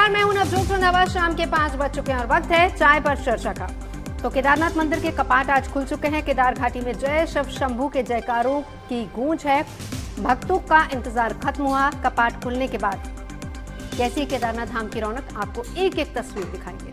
नमस्कार, मैं हूं नवजोत रंधावा। शाम के 5 बज चुके हैं और वक्त है चाय पर चर्चा का। तो केदारनाथ मंदिर के कपाट आज खुल चुके हैं। केदार घाटी में जय शिव शंभू के जयकारों की गूंज है। भक्तों का इंतजार खत्म हुआ। कपाट खुलने के बाद कैसी केदारनाथ धाम की रौनक, आपको एक एक तस्वीर दिखाएंगे।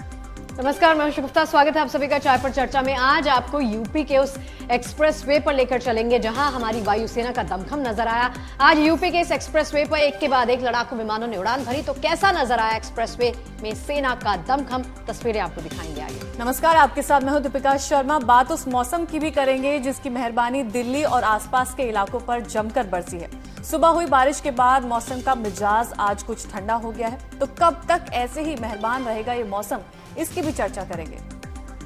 नमस्कार, मैं हर्षिता गुप्ता। स्वागत है आप सभी का चाय पर चर्चा में। आज आपको यूपी के उस एक्सप्रेस वे पर लेकर चलेंगे जहां हमारी वायुसेना का दमखम नजर आया। आज यूपी के इस एक्सप्रेस वे पर एक के बाद एक लड़ाकू विमानों ने उड़ान भरी। तो कैसा नजर आया एक्सप्रेस वे में सेना का दमखम, तस्वीरें आपको दिखाएंगे आगे। नमस्कार, आपके साथ मैं हूं दीपिका शर्मा। बात उस मौसम की भी करेंगे जिसकी मेहरबानी दिल्ली और आसपास के इलाकों पर जमकर बरसी है। सुबह हुई बारिश के बाद मौसम का मिजाज आज कुछ ठंडा हो गया है। तो कब तक ऐसे ही मेहरबान रहेगा ये मौसम, इसकी भी चर्चा करेंगे।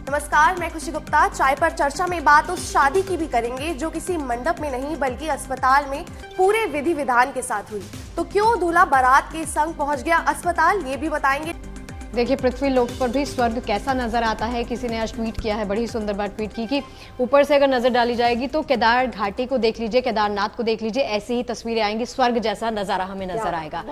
नमस्कार, मैं खुशी गुप्ता। चाय पर चर्चा में बात उस शादी की भी करेंगे जो किसी मंडप में नहीं बल्कि अस्पताल में पूरे विधि विधान के साथ हुई। तो क्यों दूल्हा बारात के संग पहुंच गया अस्पताल, ये भी बताएंगे। देखिए, पृथ्वी लोक पर भी स्वर्ग कैसा नजर आता है। किसी ने आज ट्वीट किया है, बड़ी सुंदर बात ट्वीट की कि ऊपर से अगर नजर डाली जाएगी तो केदार घाटी को देख लीजिए, केदारनाथ को देख लीजिए, ऐसी ही तस्वीरें आएंगी। स्वर्ग जैसा नजारा हमें नजर आएगा।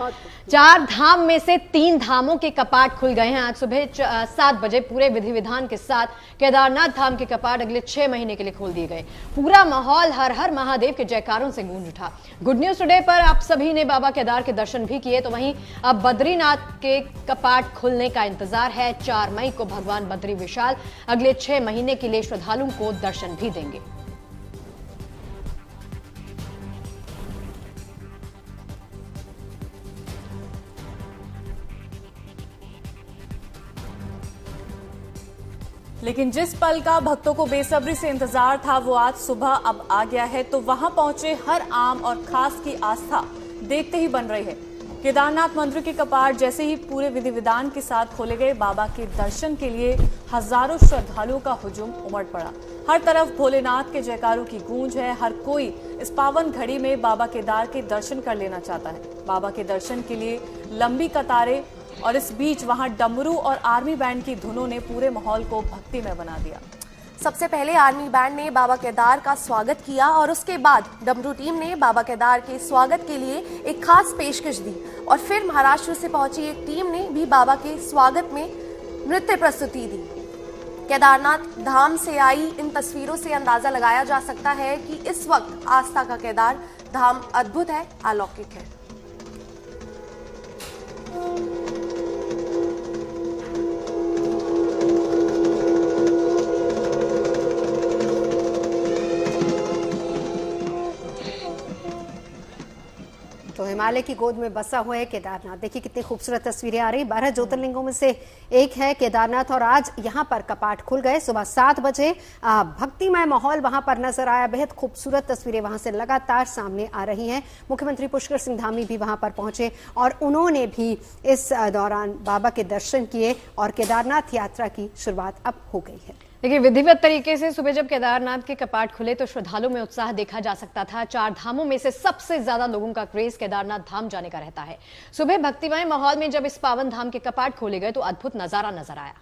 4 धाम में से 3 धामों के कपाट खुल गए हैं। आज सुबह 7 बजे पूरे विधि विधान के साथ केदारनाथ धाम के कपाट अगले 6 महीने के लिए खोल दिए गए। पूरा माहौल हर हर महादेव के जयकारों से गूंज उठा। गुड न्यूज टुडे पर आप सभी ने बाबा केदार के दर्शन भी किए। तो वहीं अब बद्रीनाथ के कपाट खुलने का इंतजार है। 4 मई को भगवान बद्री विशाल अगले 6 महीने के लिए श्रद्धालुओं को दर्शन भी देंगे। लेकिन जिस पल का भक्तों को बेसब्री से इंतजार था वो आज सुबह अब आ गया है। तो वहां पहुंचे हर आम और खास की आस्था देखते ही बन रही है। केदारनाथ मंदिर के कपाट जैसे ही पूरे विधि विधान के साथ खोले गए, बाबा के दर्शन के लिए हजारों श्रद्धालुओं का हुजूम उमड़ पड़ा। हर तरफ भोलेनाथ के जयकारों की गूंज है। हर कोई इस पावन घड़ी में बाबा केदार के दर्शन कर लेना चाहता है। बाबा के दर्शन के लिए लंबी कतारें और इस बीच वहां डमरू और आर्मी बैंड की धुनों ने पूरे माहौल को भक्तिमय बना दिया। सबसे पहले आर्मी बैंड ने बाबा केदार का स्वागत किया और उसके बाद डमरू टीम ने बाबा केदार के स्वागत के लिए एक खास पेशकश दी। और फिर महाराष्ट्र से पहुंची एक टीम ने भी बाबा के स्वागत में नृत्य प्रस्तुति दी। केदारनाथ धाम से आई इन तस्वीरों से अंदाजा लगाया जा सकता है कि इस वक्त आस्था का केदार धाम अद्भुत है, अलौकिक है। तो हिमालय की गोद में बसा हुआ है केदारनाथ। देखिए कितनी खूबसूरत तस्वीरें आ रही। 12 ज्योतिर्लिंगों में से एक है केदारनाथ और आज यहाँ पर कपाट खुल गए। सुबह 7 बजे भक्तिमय माहौल वहां पर नजर आया। बेहद खूबसूरत तस्वीरें वहां से लगातार सामने आ रही हैं। मुख्यमंत्री पुष्कर सिंह धामी भी वहां पर पहुंचे और उन्होंने भी इस दौरान बाबा के दर्शन किए और केदारनाथ यात्रा की शुरुआत अब हो गई है। देखिए, विधिवत तरीके से सुबह जब केदारनाथ के कपाट खुले तो श्रद्धालुओं में उत्साह देखा जा सकता था। 4 धामों में से सबसे ज्यादा लोगों का क्रेज केदारनाथ धाम जाने का रहता है। सुबह भक्तिमय माहौल में जब इस पावन धाम के कपाट खोले गए तो अद्भुत नजारा नजर आया।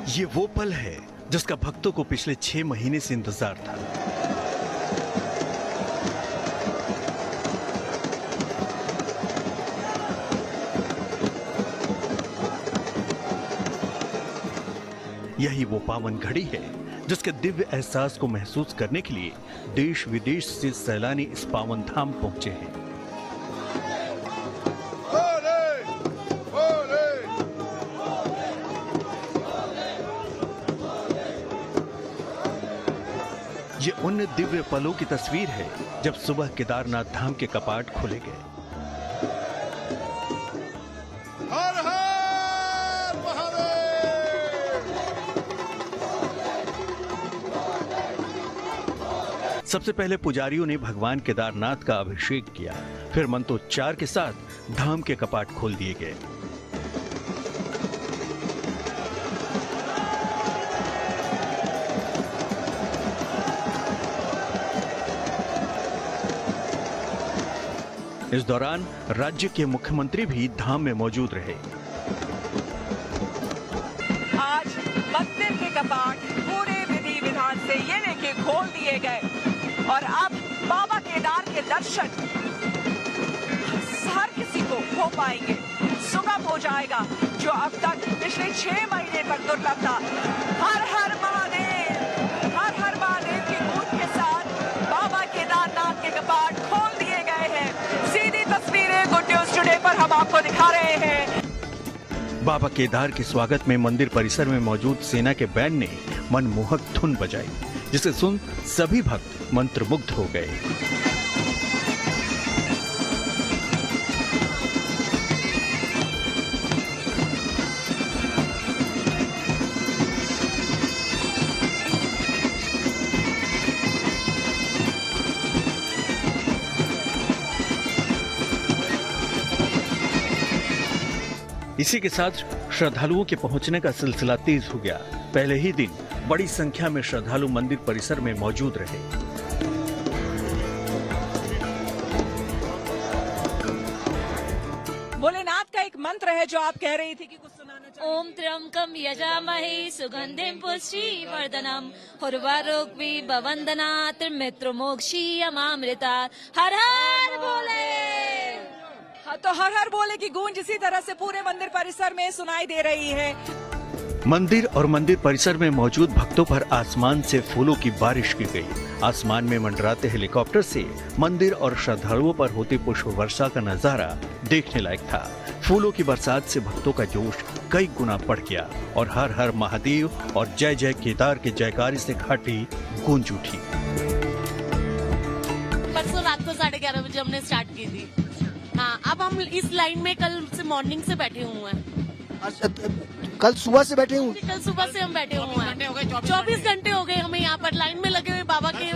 ये वो पल है जिसका भक्तों को पिछले 6 महीने से इंतजार था। यही वो पावन घड़ी है जिसके दिव्य एहसास को महसूस करने के लिए देश विदेश से सैलानी इस पावन धाम पहुंचे हैं। ये उन दिव्य पलों की तस्वीर है जब सुबह केदारनाथ धाम के कपाट खोले गए। हर हर महादेव। सबसे पहले पुजारियों ने भगवान केदारनाथ का अभिषेक किया, फिर मंत्रोच्चार के साथ धाम के कपाट खोल दिए गए। इस दौरान राज्य के मुख्यमंत्री भी धाम में मौजूद रहे। आज मंदिर के कपाट पूरे विधि विधान से ये लेके खोल दिए गए और अब बाबा केदार के दर्शन हर किसी को हो पाएंगे, सुगम हो जाएगा, जो अब तक पिछले 6 महीने तक दुर्लभ था। हर हर महादेव की गूंज के साथ बाबा केदारनाथ के कपाट खोल दिए गए हैं। सीधी तस्वीरें गुड न्यूज टुडे पर हम आपको दिखा रहे हैं। बाबा केदार के स्वागत में मंदिर परिसर में मौजूद सेना के बैंड ने मनमोहक धुन बजाई, जिसे सुन सभी भक्त मंत्रमुग्ध हो गए। इसी के साथ श्रद्धालुओं के पहुंचने का सिलसिला तेज हो गया। पहले ही दिन बड़ी संख्या में श्रद्धालु मंदिर परिसर में मौजूद रहे। भोलेनाथ का एक मंत्र है जो आप कह रही थी कि कुछ सुनाना चाहिए। ओम त्र्यंबकम यजामहे सुगंधिम पुष्टिवर्धनम उर्वारुकमिव त्रिमित्रमोक्षीयमामृतात्। हर हर भोले। हाँ, तो हर हर भोले की गूंज इसी तरह से पूरे मंदिर परिसर में सुनाई दे रही है। मंदिर और मंदिर परिसर में मौजूद भक्तों पर आसमान से फूलों की बारिश की गई। आसमान में मंडराते हेलीकॉप्टर से मंदिर और श्रद्धालुओं पर होती पुष्प वर्षा का नजारा देखने लायक था। फूलों की बरसात से भक्तों का जोश कई गुना बढ़ गया और हर हर महादेव और जय जय केदार के जयकारे से घाटी गूंज उठी। परसों रात को 11:30 बजे हमने स्टार्ट की थी। हाँ, अब हम इस लाइन में कल से मॉर्निंग से बैठे हुए हैं। कल सुबह से बैठे हुए? कल सुबह से हम बैठे हुए हैं। 24 घंटे हो गए हमें यहाँ पर लाइन में लगे हुए बाबा के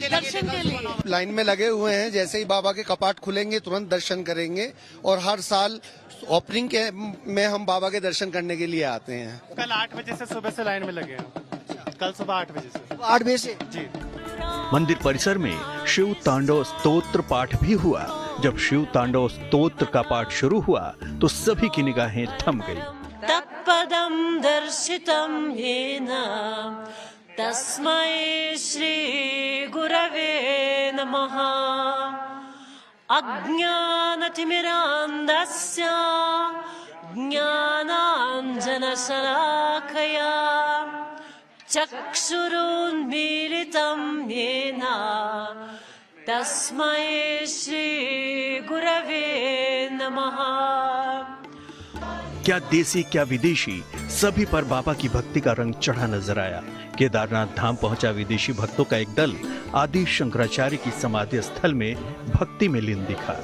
दर्शन के लिए। लाइन में लगे हुए हैं, जैसे ही बाबा के कपाट खुलेंगे तुरंत दर्शन करेंगे। और हर साल ओपनिंग के में हम बाबा के दर्शन करने के लिए आते हैं। कल 8 बजे से सुबह से लाइन में लगे हैं। कल सुबह 8 बजे से। 8 बजे से जी। मंदिर परिसर में शिव तांडव स्तोत्र पाठ भी हुआ। जब शिव तांडव स्तोत्र का पाठ शुरू हुआ तो सभी की निगाहें थम गई। तत्पदं दर्शितं येन तस्मै श्री गुरवे नमः। अज्ञानतिमिरान्धस्य ज्ञानाञ्जनशलाकया चक्षुरुन्मीलितं येन तस्मै श्री गुरवे नमः। क्या देसी क्या विदेशी, सभी पर बाबा की भक्ति का रंग चढ़ा नजर आया। केदारनाथ धाम पहुंचा विदेशी भक्तों का एक दल आदि शंकराचार्य की समाधि स्थल में भक्ति में लीन दिखा।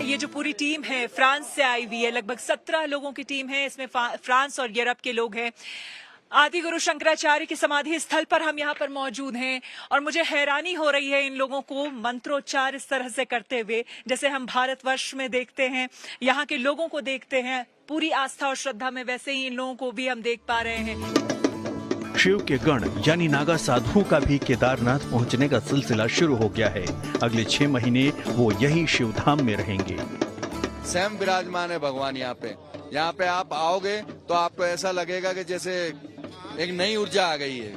ये जो पूरी टीम है फ्रांस से आई हुई है, लगभग 17 लोगों की टीम है। इसमें फ्रांस और यूरोप के लोग हैं। आदि गुरु शंकराचार्य की समाधि स्थल पर हम यहाँ पर मौजूद हैं और मुझे हैरानी हो रही है इन लोगों को मंत्रोच्चार इस तरह से करते हुए, जैसे हम भारतवर्ष में देखते हैं, यहाँ के लोगों को देखते हैं पूरी आस्था और श्रद्धा में, वैसे ही इन लोगों को भी हम देख पा रहे हैं। शिव के गण यानी नागा साधुओं का भी केदारनाथ पहुंचने का सिलसिला शुरू हो गया है। अगले 6 महीने वो यही शिव धाम में रहेंगे। स्वयं विराजमान है भगवान यहाँ पे। यहाँ पे आप आओगे तो आपको ऐसा लगेगा कि जैसे एक नई ऊर्जा आ गई है।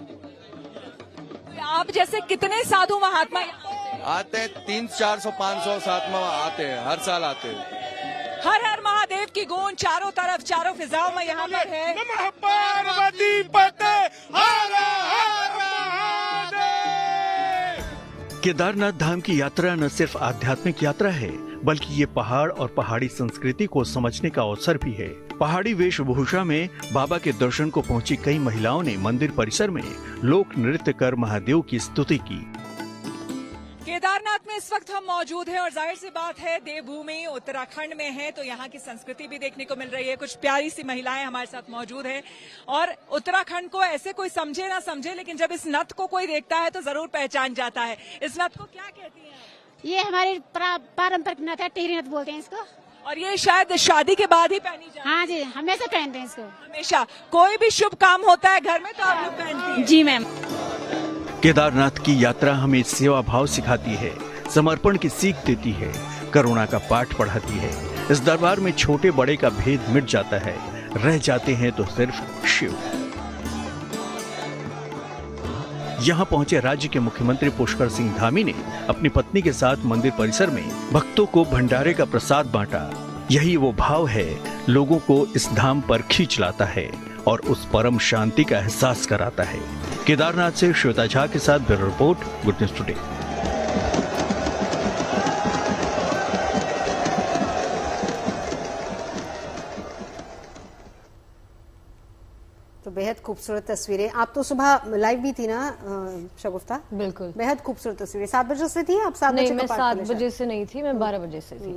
आप जैसे कितने साधु महात्मा आते हैं? 300, 400, 500 महात्मा आते हैं, हर साल आते हैं। हर हर महादेव की गूंज चारों तरफ, चारों फिजाओं में यहाँ पर है। नमः पार्वती पते हर हर महादेव। केदारनाथ धाम की यात्रा न सिर्फ आध्यात्मिक यात्रा है, बल्कि ये पहाड़ और पहाड़ी संस्कृति को समझने का अवसर भी है। पहाड़ी वेशभूषा में बाबा के दर्शन को पहुंची कई महिलाओं ने मंदिर परिसर में लोक नृत्य कर महादेव की स्तुति की। केदारनाथ में इस वक्त हम मौजूद हैं और जाहिर सी बात है देवभूमि उत्तराखंड में है, तो यहाँ की संस्कृति भी देखने को मिल रही है। कुछ प्यारी सी महिलाएं हमारे साथ मौजूद हैं और उत्तराखंड को ऐसे कोई समझे ना समझे, लेकिन जब इस नथ को कोई देखता है तो जरूर पहचान जाता है। इस नथ को क्या कहती हैं? ये हमारी पारंपरिक नथ है, टेरी नथ बोलते हैं इसको। और ये शायद शादी के बाद ही पहनी जाती है? हाँ जी, हमेशा पहनते हैं इसको। हमेशा कोई भी शुभ काम होता है घर में तो आप लोग पहनती हैं? जी मैम। केदारनाथ की यात्रा हमें सेवा भाव सिखाती है, समर्पण की सीख देती है। करुणा का पाठ पढ़ाती है। इस दरबार में छोटे बड़े का भेद मिट जाता है, रह जाते हैं तो सिर्फ शिव। यहाँ पहुंचे राज्य के मुख्यमंत्री पुष्कर सिंह धामी ने अपनी पत्नी के साथ मंदिर परिसर में भक्तों को भंडारे का प्रसाद बांटा। यही वो भाव है लोगों को इस धाम पर खींच लाता है और उस परम शांति का एहसास कराता है। केदारनाथ से श्वेता झा के साथ bureau report, good news today. तो बेहद खूबसूरत तस्वीरें। आप तो सुबह लाइव भी थी ना शगुफ्ता? बिल्कुल, बेहद खूबसूरत तस्वीरें। 7 बजे से थी आप? 7 नहीं, बजे मैं 7 बजे से नहीं थी, मैं 12 बजे से थी।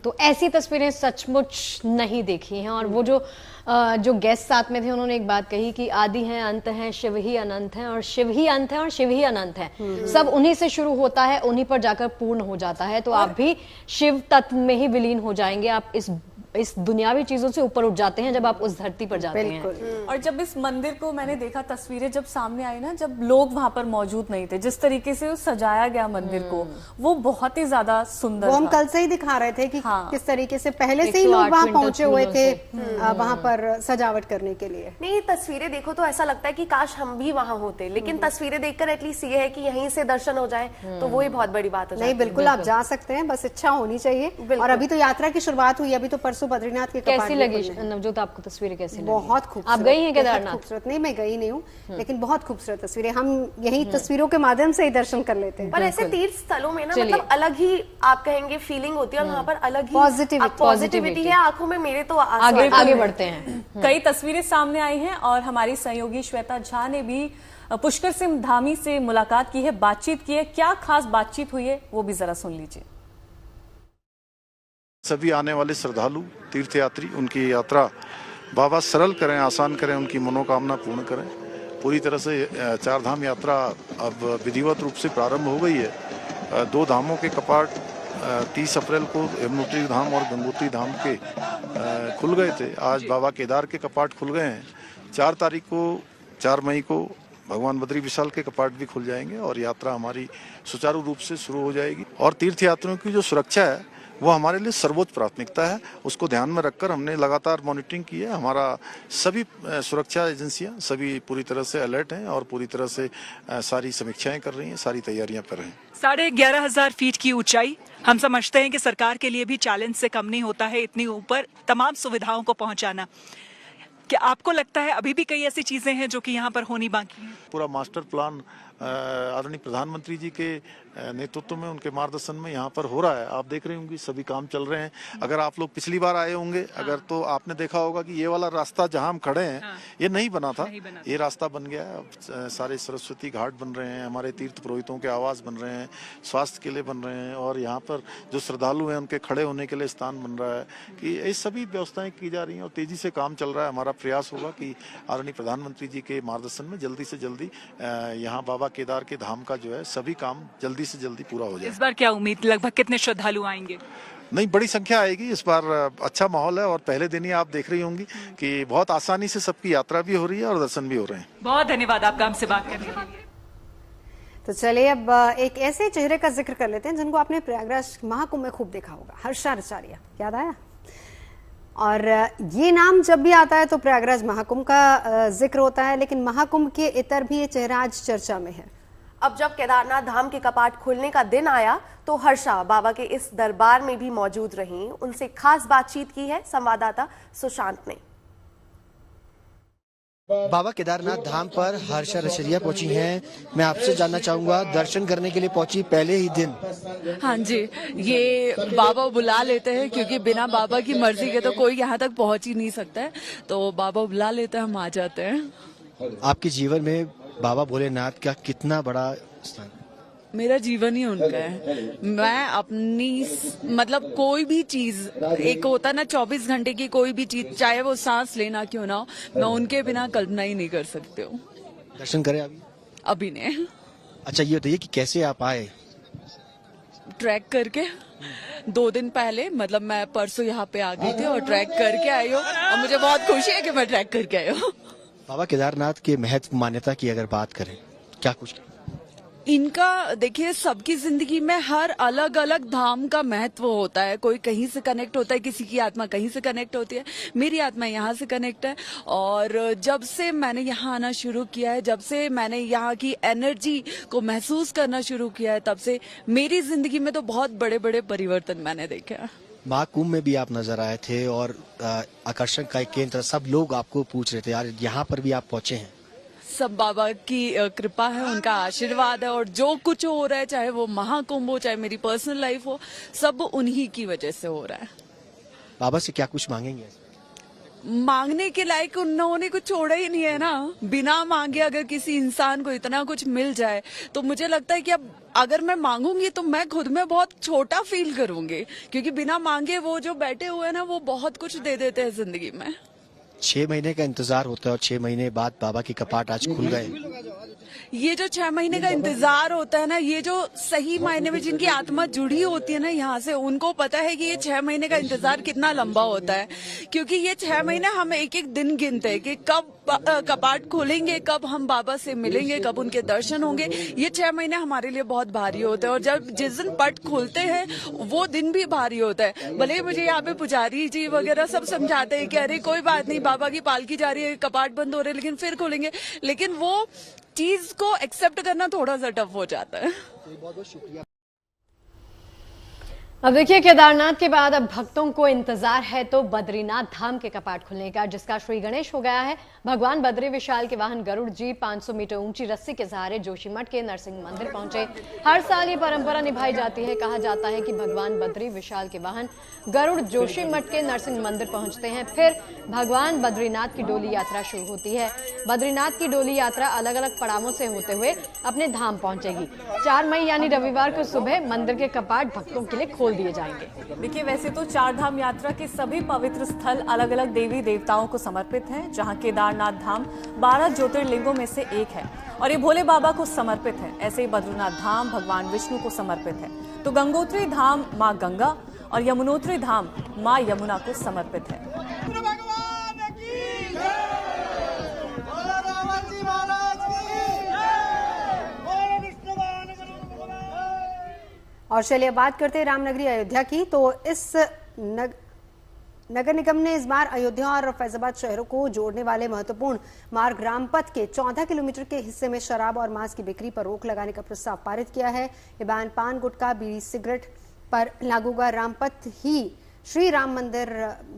तो ऐसी तस्वीरें सचमुच नहीं देखी हैं। और वो जो गेस्ट साथ में थे उन्होंने एक बात कही कि आदि हैं, अंत हैं, शिव ही अनंत हैं, और शिव ही अंत है और शिव ही अनंत है। सब उन्हीं से शुरू होता है, उन्हीं पर जाकर पूर्ण हो जाता है। तो आप भी शिव तत्व में ही विलीन हो जाएंगे। आप इस दुनियावी चीजों से ऊपर उठ जाते हैं जब आप उस धरती पर जाते हैं। और जब इस मंदिर को मैंने देखा, तस्वीरें जब सामने आई ना, जब लोग वहां पर मौजूद नहीं थे, जिस तरीके से सजाया गया मंदिर को, वो बहुत ही ज्यादा सुंदर। वो हम कल से ही दिखा रहे थे कि किस तरीके से पहले से ही लोग वहां पहुंचे हुए थे वहां पर सजावट करने के लिए। नहीं, तस्वीरें देखो तो ऐसा लगता है कि काश हम भी वहां होते, लेकिन तस्वीरें देखकर एटलीस्ट ये है कि यहीं से दर्शन हो जाए तो वो ही बहुत बड़ी बात हो जाए। नहीं, बिल्कुल आप जा सकते हैं, बस इच्छा होनी चाहिए। और अभी तो यात्रा की शुरुआत हुई, अभी तो परसों बद्रीनाथ के कैसी लगी नवजोत आपको तस्वीरें? कैसी लगी? बहुत खूबसूरत। आप गई हैं केदारनाथ? खूबसूरत नहीं, मैं गई नहीं हूँ, लेकिन बहुत खूबसूरत तस्वीरें। हम यही तस्वीरों के माध्यम से ही दर्शन कर लेते हैं। पर ऐसे तीर्थ स्थलों में ना मतलब अलग ही आप कहेंगे फीलिंग होती है, और वहाँ पर अलग ही पॉजिटिविटी है। आंखों में मेरे तो आगे बढ़ते हैं। कई तस्वीरें सामने आई हैं और हमारी सहयोगी श्वेता झा ने भी पुष्कर सिंह धामी से मुलाकात की है, बातचीत की है। क्या खास बातचीत हुई है वो भी जरा सुन लीजिए। सभी आने वाले श्रद्धालु तीर्थयात्री उनकी यात्रा बाबा सरल करें, आसान करें, उनकी मनोकामना पूर्ण करें। पूरी तरह से 4 धाम यात्रा अब विधिवत रूप से प्रारंभ हो गई है। 2 धामों के कपाट 30 अप्रैल को यमुनोत्री धाम और गंगोत्री धाम के खुल गए थे। आज बाबा केदार के कपाट खुल गए हैं। 4 तारीख को 4 मई को भगवान बद्री विशाल के कपाट भी खुल जाएंगे और यात्रा हमारी सुचारू रूप से शुरू हो जाएगी। और तीर्थयात्रियों की जो सुरक्षा है वो हमारे लिए सर्वोच्च प्राथमिकता है। उसको ध्यान में रखकर हमने लगातार मॉनिटरिंग की है। हमारा सभी सुरक्षा एजेंसियां सभी पूरी तरह से अलर्ट हैं और पूरी तरह से सारी समीक्षाएं कर रही हैं, सारी तैयारियां कर रहे हैं। 11,500 फीट की ऊंचाई, हम समझते हैं कि सरकार के लिए भी चैलेंज से कम नहीं होता है इतनी ऊपर तमाम सुविधाओं को पहुंचाना। क्या आपको लगता है अभी भी कई ऐसी चीजें हैं जो कि यहाँ पर होनी बाकी है? पूरा मास्टर प्लान आदरणीय प्रधानमंत्री जी के नेतृत्व में, उनके मार्गदर्शन में यहाँ पर हो रहा है। आप देख रहे होंगे सभी काम चल रहे हैं। अगर आप लोग पिछली बार आए होंगे अगर तो आपने देखा होगा कि ये वाला रास्ता जहाँ हम खड़े हैं ये नहीं बना था, ये रास्ता बन गया है। अब सारे सरस्वती घाट बन रहे हैं, हमारे तीर्थ पुरोहितों के आवास बन रहे हैं, स्वास्थ्य के लिए बन रहे हैं, और यहाँ पर जो श्रद्धालु हैं उनके खड़े होने के लिए स्थान बन रहा है। कि ये सभी व्यवस्थाएं की जा रही हैं और तेजी से काम चल रहा है। हमारा प्रयास होगा कि आदरणीय प्रधानमंत्री जी के मार्गदर्शन में जल्दी से जल्दी यहाँ बाबा केदार के धाम का जो है सभी काम जल्दी से जल्दी पूरा हो जाए। इस बार क्या उम्मीद, लगभग कितने श्रद्धालु आएंगे? नहीं, बड़ी संख्या आएगी इस बार। अच्छा माहौल है और पहले दिन ही आप देख रही होंगी कि बहुत आसानी से सबकी यात्रा भी हो रही है और दर्शन भी हो रहे हैं। बहुत धन्यवाद आपका हमसे बात करने के लिए। तो चलिए अब एक ऐसे चेहरे का जिक्र कर लेते हैं जिनको आपने प्रयागराज महाकुंभ में खूब देखा होगा, हर्षाचार्य। याद आया? और ये नाम जब भी आता है तो प्रयागराज महाकुंभ का जिक्र होता है, लेकिन महाकुंभ के इतर भी ये चेहरा आज चर्चा में है। अब जब केदारनाथ धाम के कपाट खुलने का दिन आया तो हर्षा बाबा के इस दरबार में भी मौजूद रहीं। उनसे खास बातचीत की है संवाददाता सुशांत ने। बाबा केदारनाथ धाम पर हर्षा रचरिया पहुंची हैं। मैं आपसे जानना चाहूंगा, दर्शन करने के लिए पहुंची पहले ही दिन? हाँ जी, ये बाबा बुला लेते हैं क्योंकि बिना बाबा की मर्जी के तो कोई यहाँ तक पहुंच ही नहीं सकता है, तो बाबा बुला लेते हैं, हम आ जाते हैं। आपके जीवन में बाबा भोलेनाथ का कितना बड़ा स्थान? मेरा जीवन ही उनका है। मैं अपनी मतलब कोई भी चीज, एक होता ना 24 घंटे की कोई भी चीज, चाहे वो सांस लेना क्यों ना हो, मैं उनके बिना कल्पना ही नहीं कर सकती हूँ। दर्शन करें अभी नहीं। अच्छा, ये बताइए कि कैसे आप आए? ट्रैक करके 2 दिन पहले, मतलब मैं परसों यहाँ पे आ गई थी और ट्रैक करके आई हूँ, और मुझे बहुत खुशी है कि मैं ट्रैक करके आई हूँ। बाबा केदारनाथ के महत्व, मान्यता की अगर बात करें, क्या कुछ? इनका देखिए, सबकी जिंदगी में हर अलग अलग धाम का महत्व होता है। कोई कहीं से कनेक्ट होता है, किसी की आत्मा कहीं से कनेक्ट होती है। मेरी आत्मा यहाँ से कनेक्ट है, और जब से मैंने यहाँ आना शुरू किया है, जब से मैंने यहाँ की एनर्जी को महसूस करना शुरू किया है, तब से मेरी जिंदगी में तो बहुत बड़े बड़े परिवर्तन मैंने देखे हैं। महाकुंभ में भी आप नजर आए थे और आकर्षण का एक केंद्र, सब लोग आपको पूछ रहे थे यार यहाँ पर भी आप पहुंचे हैं। सब बाबा की कृपा है, उनका आशीर्वाद है, और जो कुछ हो रहा है, चाहे वो महाकुंभ हो, चाहे मेरी पर्सनल लाइफ हो, सब उन्हीं की वजह से हो रहा है। बाबा से क्या कुछ मांगेंगे? मांगने के लायक उन्होंने कुछ छोड़ा ही नहीं है ना। बिना मांगे अगर किसी इंसान को इतना कुछ मिल जाए, तो मुझे लगता है कि अब अगर मैं मांगूंगी तो मैं खुद में बहुत छोटा फील करूंगी, क्योंकि बिना मांगे वो जो बैठे हुए हैं ना, वो बहुत कुछ दे देते हैं जिंदगी में। 6 महीने का इंतजार होता है और 6 महीने बाद बाबा के कपाट आज खुल गए। ये जो 6 महीने का इंतजार होता है ना, ये जो सही मायने में जिनकी आत्मा जुड़ी होती है ना यहाँ से, उनको पता है कि ये 6 महीने का इंतजार कितना लंबा होता है। क्योंकि ये 6 महीने हम एक एक दिन गिनते हैं कि कब कपाट खोलेंगे, कब हम बाबा से मिलेंगे, कब उनके दर्शन होंगे। ये 6 महीने हमारे लिए बहुत भारी होते हैं, और जब जिस दिन पट खुलते हैं वो दिन भी भारी होता है। भले मुझे यहाँ पे पुजारी जी वगैरह सब समझाते हैं कि अरे कोई बात नहीं, बाबा की पालकी जा रही है, कपाट बंद हो रहे हैं, लेकिन फिर खोलेंगे, लेकिन वो चीज को एक्सेप्ट करना थोड़ा सा टफ हो जाता है। बहुत बहुत शुक्रिया। अब देखिए, केदारनाथ के बाद अब भक्तों को इंतजार है तो बद्रीनाथ धाम के कपाट खुलने का, जिसका श्री गणेश हो गया है। भगवान बद्री विशाल के वाहन गरुड़ जी 500 मीटर ऊंची रस्सी के सहारे जोशीमठ के नरसिंह मंदिर पहुंचे। हर साल ये परंपरा निभाई जाती है। कहा जाता है कि भगवान बद्री विशाल के वाहन गरुड़ जोशीमठ के नरसिंह मंदिर पहुंचते हैं, फिर भगवान बद्रीनाथ की डोली यात्रा शुरू होती है। बद्रीनाथ की डोली यात्रा अलग अलग पड़ावों से होते हुए अपने धाम पहुंचेगी। 4 मई यानी रविवार को सुबह मंदिर के कपाट भक्तों के लिए खोल दिए जाएंगे। देखिए, वैसे तो 4 धाम यात्रा के सभी पवित्र स्थल अलग अलग देवी देवताओं को समर्पित हैं, जहां केदारनाथ धाम 12 ज्योतिर्लिंगों में से एक है और ये भोले बाबा को समर्पित है। ऐसे ही बद्रीनाथ धाम भगवान विष्णु को समर्पित है, तो गंगोत्री धाम माँ गंगा और यमुनोत्री धाम माँ यमुना को समर्पित है। और चलिए बात करते हैं रामनगरी अयोध्या की। तो इस नगर निगम ने इस बार अयोध्या और फैजाबाद शहरों को जोड़ने वाले महत्वपूर्ण मार्ग रामपथ के 14 किलोमीटर के हिस्से में शराब और मांस की बिक्री पर रोक लगाने का प्रस्ताव पारित किया है। ये बैन पान, गुटखा, बीड़ी, सिगरेट पर लागू होगा। रामपथ ही श्री राम मंदिर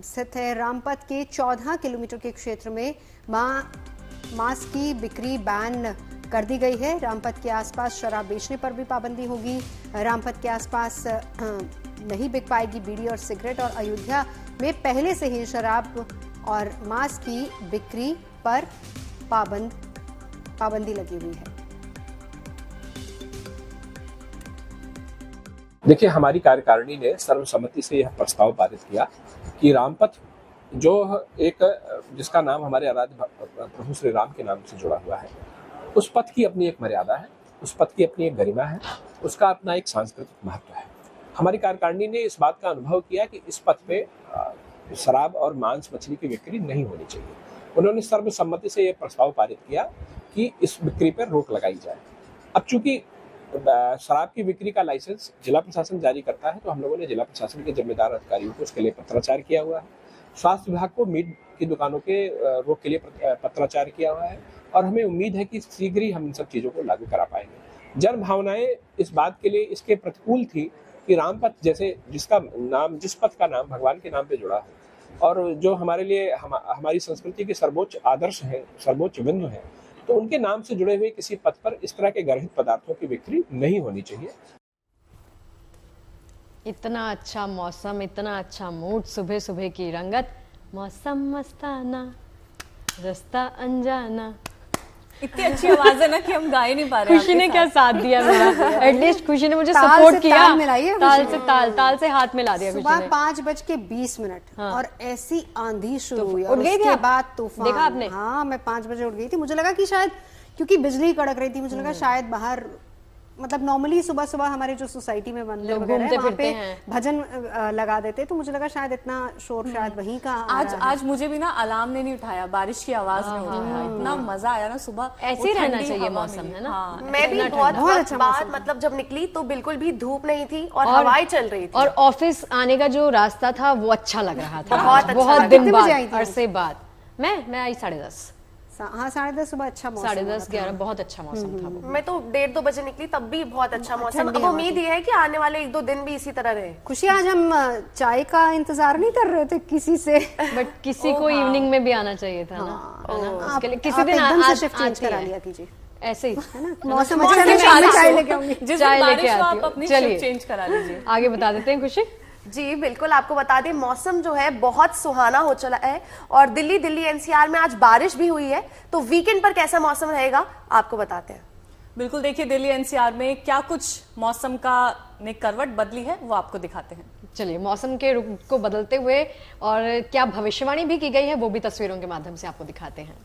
स्थित है। रामपथ के 14 किलोमीटर के क्षेत्र में मांस की बिक्री बैन कर दी गई है। रामपथ के आसपास शराब बेचने पर भी पाबंदी होगी। रामपथ के आसपास नहीं बिक पाएगी बीड़ी और सिगरेट, और अयोध्या में पहले से ही शराब और मांस की बिक्री पर पाबंदी लगी हुई है। देखिए, हमारी कार्यकारिणी ने सर्वसम्मति से यह प्रस्ताव पारित किया कि रामपथ जो एक जिसका नाम हमारे आराध्य प्रभु श्री राम के नाम से जुड़ा हुआ है, उस पथ की अपनी एक मर्यादा है, उस पथ की अपनी एक गरिमा है, उसका अपना एक सांस्कृतिक महत्व है। हमारी कार्यकारिणी ने इस बात का अनुभव किया कि इस पथ पे शराब और मांस मछली की बिक्री नहीं होनी चाहिए। उन्होंने सर्वसम्मति से यह प्रस्ताव पारित किया कि इस बिक्री पर रोक लगाई जाए। अब चूंकि शराब की बिक्री का लाइसेंस जिला प्रशासन जारी करता है, तो हम लोगों ने जिला प्रशासन के जिम्मेदार अधिकारियों को उसके लिए पत्राचार किया हुआ है। स्वास्थ्य विभाग को मीट की दुकानों के रोक के लिए पत्राचार किया हुआ है, और हमें उम्मीद है कि शीघ्र ही हम इन सब चीजों को लागू करा पाएंगे। जन भावनाएं इस बात के लिए इसके प्रतिकूल थी कि रामपथ जैसे जिस पथ का नाम भगवान के नाम पे जुड़ा है, और जो हमारे लिए हमारी संस्कृति के सर्वोच्च आदर्श है, सर्वोच्च बिंदु है, तो उनके नाम से जुड़े हुए किसी पथ पर इस तरह के गर्भित पदार्थों की बिक्री नहीं होनी चाहिए। इतना अच्छा मौसम, इतना अच्छा मूड, सुबह सुबह की रंगत, मौसम मस्ताना, रास्ता अनजाना। इतनी अच्छी आवाज है ना कि हम गा ही नहीं पा रहे। खुशी ने क्या साथ दिया मेरा, एटलीस्ट खुशी ने मुझे सपोर्ट किया, ताल से हाथ मिला दिया। सुबह 5:20 हाँ। और ऐसी आंधी शुरू हुई और उसके बाद तूफान। देखा आपने? हाँ, मैं 5 बजे उठ गई थी। मुझे लगा कि शायद क्योंकि बिजली कड़क रही थी, मुझे लगा शायद बाहर मतलब नॉर्मली सुबह सुबह हमारे जो सोसाइटी में मंदिर लोग वगैरह है घूमते वहाँ पे फिरते हैं। भजन लगा देते, तो मुझे लगा शायद इतना शोर शायद वहीं का आ रहा है। आज मुझे भी ना अलार्म ने नहीं उठाया, बारिश की आवाज ने उठाया। इतना मजा आया ना सुबह, ऐसे ही रहना चाहिए मौसम, है ना? हाँ, मैं भी बहुत अच्छा बाद मतलब जब निकली तो बिल्कुल भी धूप नहीं थी और हवाएं चल रही थी, और ऑफिस आने का जो रास्ता था वो अच्छा लग रहा था। बहुत दिन बाद, अरसे बाद। मैं आई 10:30। हाँ 10:30 सुबह अच्छा मौसम, 10:30-11 बहुत अच्छा मौसम था वो। मैं तो 1:30-2 बजे निकली, तब भी बहुत अच्छा मौसम। अब उम्मीद ये है कि आने वाले 1-2 दिन भी इसी तरह रहे। खुशी, आज हम चाय का इंतजार नहीं कर रहे थे किसी से, बट किसी को इवनिंग में भी आना चाहिए था ना, है ना? उसके लिए किसी दिन एकदम से आज शिफ्ट चेंज करा लिया कीजिए, ऐसे ही है ना? मौसम अच्छा है, चाय लेके आऊंगी, चाय लेके आती हूँ। चलिए चेंज करा लीजिए, आगे बता देते हैं खुशी। जी बिल्कुल, आपको बता दें मौसम जो है बहुत सुहाना हो चला है और दिल्ली एनसीआर में आज बारिश भी हुई है, तो वीकेंड पर कैसा मौसम रहेगा आपको बताते हैं। बिल्कुल, देखिए दिल्ली एनसीआर में क्या कुछ मौसम का ने करवट बदली है वो आपको दिखाते हैं। चलिए, मौसम के रुख को बदलते हुए और क्या भविष्यवाणी भी की गई है वो भी तस्वीरों के माध्यम से आपको दिखाते हैं।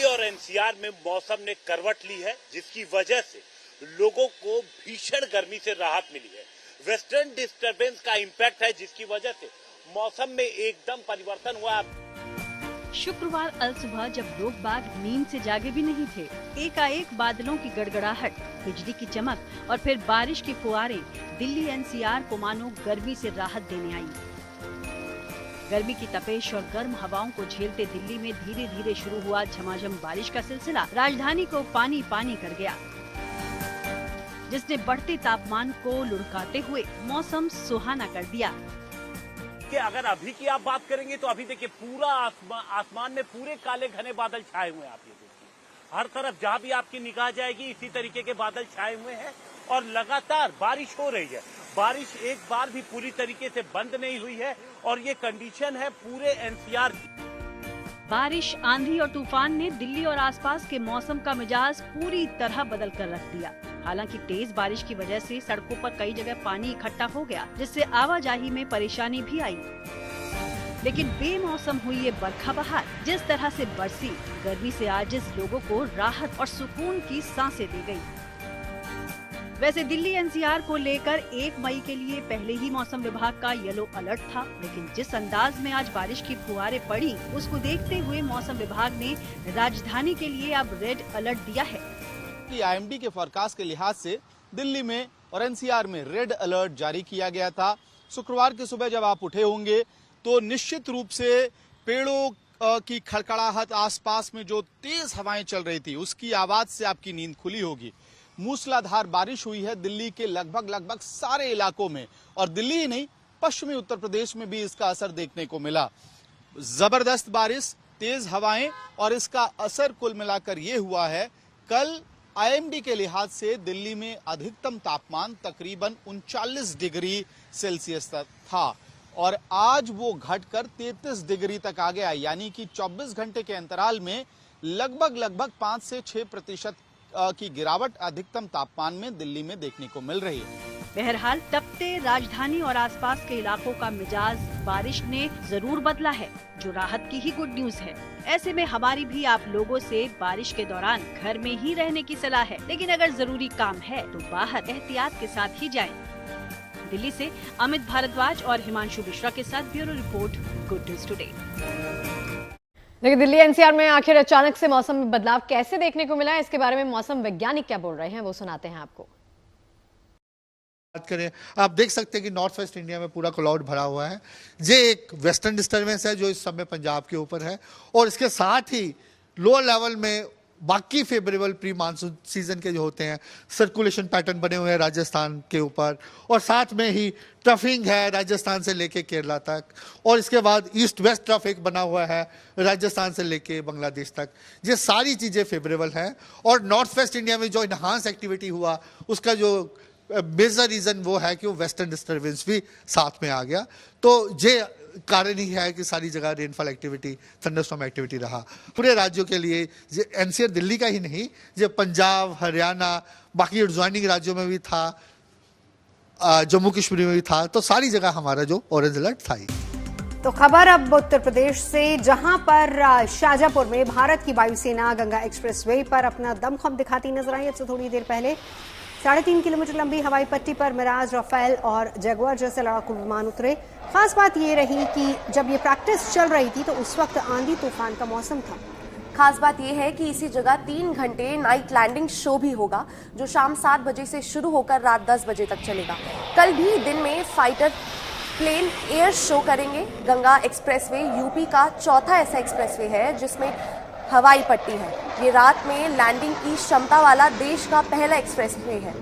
और एनसीआर में मौसम ने करवट ली है, जिसकी वजह से लोगों को भीषण गर्मी से राहत मिली है। वेस्टर्न डिस्टरबेंस का इंपैक्ट है, जिसकी वजह से मौसम में एकदम परिवर्तन हुआ। शुक्रवार अल सुबह जब लोग बाग नींद से जागे भी नहीं थे, एकाएक बादलों की गड़गड़ाहट, बिजली की चमक और फिर बारिश की फुहारें दिल्ली एनसीआर को मानो गर्मी से राहत देने आई। गर्मी की तपेश और गर्म हवाओं को झेलते दिल्ली में धीरे धीरे शुरू हुआ झमाझम बारिश का सिलसिला राजधानी को पानी पानी कर गया, जिसने बढ़ते तापमान को लुढ़काते हुए मौसम सुहाना कर दिया। कि अगर अभी की आप बात करेंगे तो अभी देखिए पूरा आसमान में पूरे काले घने बादल छाए हुए हैं। आप ये देखिए हर तरफ जहां भी आपकी निगाह जाएगी इसी तरीके के बादल छाए हुए हैं और लगातार बारिश हो रही है। बारिश एक बार भी पूरी तरीके से बंद नहीं हुई है और ये कंडीशन है पूरे एनसीआर की। बारिश, आंधी और तूफान ने दिल्ली और आसपास के मौसम का मिजाज पूरी तरह बदल कर रख दिया। हालांकि तेज बारिश की वजह से सड़कों पर कई जगह पानी इकट्ठा हो गया, जिससे आवाजाही में परेशानी भी आई। लेकिन बेमौसम हुई ये बरखा बहार जिस तरह से बरसी, गर्मी से आजिज लोगों को राहत और सुकून की सांसें दी गई। वैसे दिल्ली एनसीआर को लेकर 1 मई के लिए पहले ही मौसम विभाग का येलो अलर्ट था, लेकिन जिस अंदाज में आज बारिश की फुहारें पड़ी, उसको देखते हुए मौसम विभाग ने राजधानी के लिए अब रेड अलर्ट दिया है। आईएमडी के फोरकास्ट के लिहाज से दिल्ली में और एनसीआर में रेड अलर्ट जारी किया गया था। शुक्रवार की सुबह जब आप उठे होंगे तो निश्चित रूप से पेड़ों की खड़खड़ाहट, आसपास में जो तेज हवाएं चल रही थी उसकी आवाज से आपकी नींद खुली होगी। मूसलाधार बारिश हुई है दिल्ली के लगभग सारे इलाकों में और दिल्ली ही नहीं, पश्चिमी उत्तर प्रदेश में भी इसका असर देखने को मिला। जबरदस्त बारिश, तेज हवाएं और इसका असर कुल मिलाकर ये हुआ है, कल आईएमडी के लिहाज से दिल्ली में अधिकतम तापमान तकरीबन 39 डिग्री सेल्सियस तक था और आज वो घटकर 33 डिग्री तक आ गया, यानी कि 24 घंटे के अंतराल में लगभग 5 से 6% की गिरावट अधिकतम तापमान में दिल्ली में देखने को मिल रही है। बहरहाल तपते राजधानी और आसपास के इलाकों का मिजाज बारिश ने जरूर बदला है, जो राहत की ही गुड न्यूज है। ऐसे में हमारी भी आप लोगों से बारिश के दौरान घर में ही रहने की सलाह है, लेकिन अगर जरूरी काम है तो बाहर एहतियात के साथ ही जाएं। दिल्ली से अमित भारद्वाज और हिमांशु मिश्रा के साथ bureau report, good news today. देखिए, दिल्ली एनसीआर में आखिर अचानक से मौसम में बदलाव कैसे देखने को मिला है, इसके बारे में मौसम वैज्ञानिक क्या बोल रहे हैं वो सुनाते हैं आपको। बात करें, आप देख सकते हैं कि नॉर्थ वेस्ट इंडिया में पूरा क्लाउड भरा हुआ है। ये एक वेस्टर्न डिस्टर्बेंस है जो इस समय पंजाब के ऊपर है और इसके साथ ही लोअर लेवल में बाकी फेवरेबल प्री मानसून सीजन के जो होते हैं सर्कुलेशन पैटर्न बने हुए हैं राजस्थान के ऊपर और साथ में ही ट्रफिंग है राजस्थान से लेके केरला तक और इसके बाद ईस्ट वेस्ट ट्रफ एक बना हुआ है राजस्थान से लेके बांग्लादेश तक। ये सारी चीज़ें फेवरेबल हैं और नॉर्थ वेस्ट इंडिया में जो इनहांस एक्टिविटी हुआ उसका जो मेजर रीज़न वो है कि वो वेस्टर्न डिस्टर्बेंस भी साथ में आ गया। तो ये कारण ही है कि सारी जगह रेनफॉल एक्टिविटी, थंडरस्टॉर्म एक्टिविटी रहा पूरे राज्यों के लिए। एनसीआर दिल्ली का ही नहीं, जो पंजाब, हरियाणा, बाकी एडजॉइनिंग राज्यों में भी था, जम्मू कश्मीर में भी था, तो सारी जगह हमारा जो ऑरेंज अलर्ट था ही। तो खबर अब उत्तर प्रदेश से, जहां पर शाजापुर में भारत की वायुसेना गंगा एक्सप्रेसवे पर अपना दमखम दिखाती नजर आई। अब से थोड़ी देर पहले 3.5 किलोमीटर लंबी हवाई पट्टी पर मिराज, राफेल और जगुआर जैसे लड़ाकू विमान उतरे। खास बात ये रही कि जब ये प्रैक्टिस चल रही थी तो उस वक्त आंधी तूफान का मौसम था। खास बात यह है कि इसी जगह 3 घंटे नाइट लैंडिंग शो भी होगा, जो शाम 7 बजे से शुरू होकर रात 10 बजे तक चलेगा। कल भी दिन में फाइटर प्लेन एयर शो करेंगे। गंगा एक्सप्रेसवे यूपी का चौथा ऐसा एक्सप्रेसवे है जिसमें हवाई पट्टी है। ये रात में लैंडिंग की क्षमता वाला देश का पहला एक्सप्रेसवे है।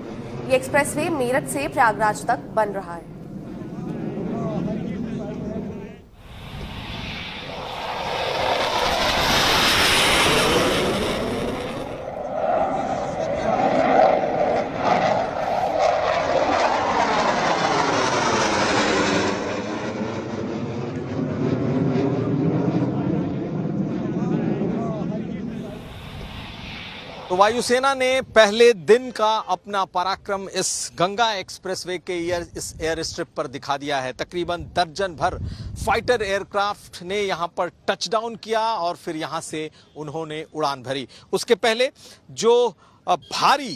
ये एक्सप्रेसवे मेरठ से प्रयागराज तक बन रहा है। तो वायुसेना ने पहले दिन का अपना पराक्रम इस गंगा एक्सप्रेसवे के इस एयर स्ट्रिप पर दिखा दिया है। तकरीबन दर्जन भर फाइटर एयरक्राफ्ट ने यहां पर टचडाउन किया और फिर यहां से उन्होंने उड़ान भरी। उसके पहले जो भारी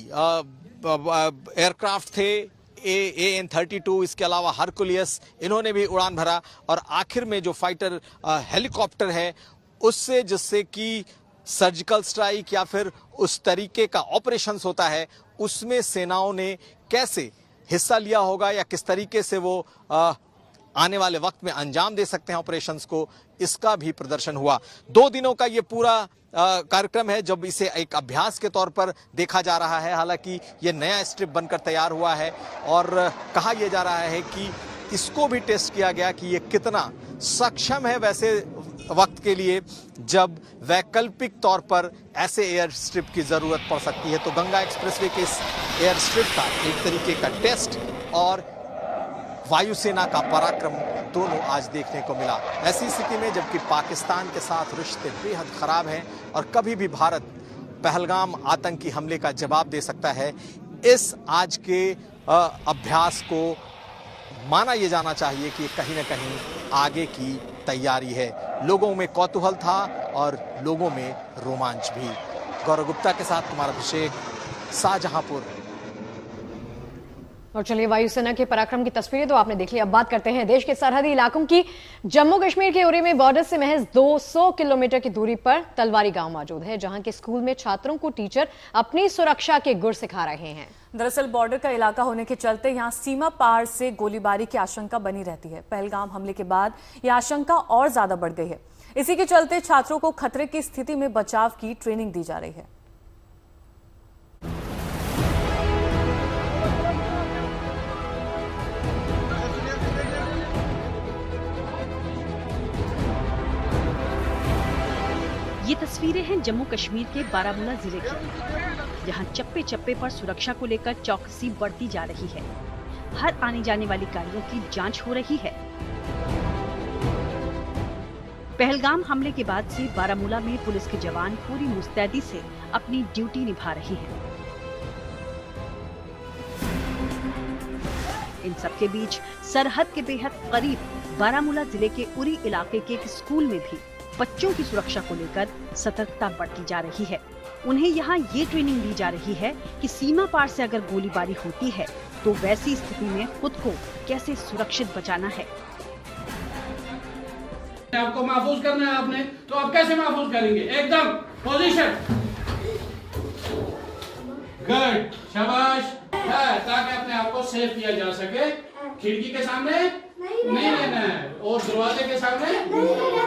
एयरक्राफ्ट थे AN-32, इसके अलावा हरकुलियस, इन्होंने भी उड़ान भरा। और आखिर में जो फाइटर हेलीकॉप्टर है उससे, जिससे कि सर्जिकल स्ट्राइक या फिर उस तरीके का ऑपरेशंस होता है, उसमें सेनाओं ने कैसे हिस्सा लिया होगा या किस तरीके से वो आने वाले वक्त में अंजाम दे सकते हैं ऑपरेशंस को, इसका भी प्रदर्शन हुआ। 2 दिनों का ये पूरा कार्यक्रम है जब इसे एक अभ्यास के तौर पर देखा जा रहा है। हालांकि ये नया स्ट्रिप बनकर तैयार हुआ है और कहा यह जा रहा है कि इसको भी टेस्ट किया गया कि ये कितना सक्षम है वैसे वक्त के लिए जब वैकल्पिक तौर पर ऐसे एयर स्ट्रिप की जरूरत पड़ सकती है। तो गंगा एक्सप्रेसवे के इस एयर स्ट्रिप का एक तरीके का टेस्ट और वायुसेना का पराक्रम दोनों आज देखने को मिला। ऐसी स्थिति में जबकि पाकिस्तान के साथ रिश्ते बेहद खराब हैं और कभी भी भारत पहलगाम आतंकी हमले का जवाब दे सकता है, इस आज के अभ्यास को माना यह जाना चाहिए कि कहीं ना कहीं आगे की तैयारी है। लोगों में कौतूहल था और लोगों में रोमांच भी। गौरव गुप्ता के साथ कुमार अभिषेक, शाहजहांपुर। और चलिए, वायुसेना के पराक्रम की तस्वीरें तो आपने देख ली। अब बात करते हैं देश के सरहदी इलाकों की। जम्मू कश्मीर के उरी में बॉर्डर से महज 200 किलोमीटर की दूरी पर तलवारी गांव मौजूद है, जहां के स्कूल में छात्रों को टीचर अपनी सुरक्षा के गुर सिखा रहे हैं। दरअसल बॉर्डर का इलाका होने के चलते यहां सीमा पार से गोलीबारी की आशंका बनी रहती है। पहलगाम हमले के बाद यह आशंका और ज्यादा बढ़ गई है। इसी के चलते छात्रों को खतरे की स्थिति में बचाव की ट्रेनिंग दी जा रही है। ये तस्वीरें हैं जम्मू कश्मीर के बारामूला जिले की, जहां चप्पे चप्पे पर सुरक्षा को लेकर चौकसी बढ़ती जा रही है। हर आने जाने वाली गाड़ियों की जांच हो रही है। पहलगाम हमले के बाद से बारामूला में पुलिस के जवान पूरी मुस्तैदी से अपनी ड्यूटी निभा रहे हैं। इन सबके बीच सरहद के बेहद करीब बारामूला जिले के उरी इलाके के एक स्कूल में भी बच्चों की सुरक्षा को लेकर सतर्कता बढ़ती जा रही है। उन्हें यहाँ ये ट्रेनिंग दी जा रही है कि सीमा पार से अगर गोलीबारी होती है तो वैसी स्थिति में खुद को कैसे सुरक्षित बचाना है। आपको महफूज करना है आपने, तो आप कैसे महफूज करेंगे? एकदम पोजीशन, गुड, शाबाश, ताकि अपने आप को सेफ किया जा सके। खिड़की के सामने नहीं रहना है और दरवाजे के सामने।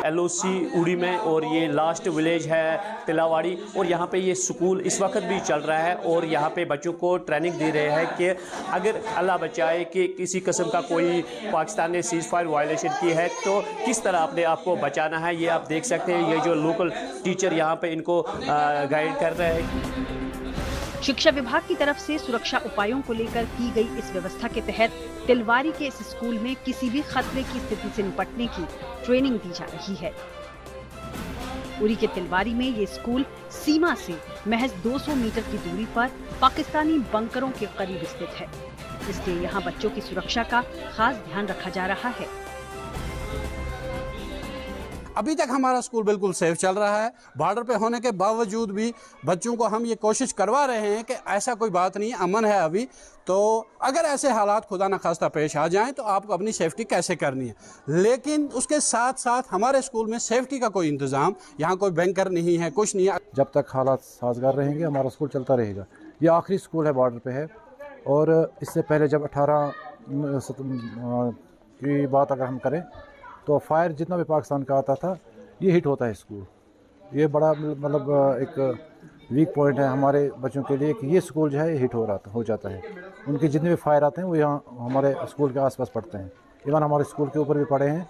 LOC उड़ी में, और ये लास्ट विलेज है तिलावाड़ी, और यहाँ पे ये स्कूल इस वक्त भी चल रहा है और यहाँ पे बच्चों को ट्रेनिंग दे रहे हैं कि अगर अल्लाह बचाए कि किसी किस्म का कोई पाकिस्तान ने सीज फायर वायलेशन की है तो किस तरह अपने आप को बचाना है। ये आप देख सकते हैं, ये जो लोकल टीचर यहाँ पे इनको गाइड कर रहे हैं। शिक्षा विभाग की तरफ से सुरक्षा उपायों को लेकर की गई इस व्यवस्था के तहत तिलवारी के इस स्कूल में किसी भी खतरे की स्थिति से निपटने की ट्रेनिंग दी जा रही है। उरी के तिलवारी में ये स्कूल सीमा से महज 200 मीटर की दूरी पर पाकिस्तानी बंकरों के करीब स्थित है, इसलिए यहाँ बच्चों की सुरक्षा का खास ध्यान रखा जा रहा है। अभी तक हमारा स्कूल बिल्कुल सेफ चल रहा है। बॉर्डर पे होने के बावजूद भी बच्चों को हम ये कोशिश करवा रहे हैं कि ऐसा कोई बात नहीं, अमन है अभी। तो अगर ऐसे हालात खुदा न खास्ता पेश आ जाएं तो आपको अपनी सेफ्टी कैसे करनी है। लेकिन उसके साथ साथ हमारे स्कूल में सेफ्टी का कोई इंतज़ाम, यहाँ कोई बैंकर नहीं है, कुछ नहीं है। जब तक हालात साजगार रहेंगे हमारा स्कूल चलता रहेगा। ये आखिरी स्कूल है बॉर्डर पे है, और इससे पहले जब 18 की बात अगर हम करें तो फायर जितना भी पाकिस्तान का आता था ये हिट होता है स्कूल। ये बड़ा मतलब एक वीक पॉइंट है हमारे बच्चों के लिए कि ये स्कूल जो है ये हिट हो जाता है। उनके जितने भी फायर आते हैं वो यहाँ हमारे स्कूल के आसपास पड़ते हैं। इवन हमारे स्कूल के ऊपर भी पड़े हैं,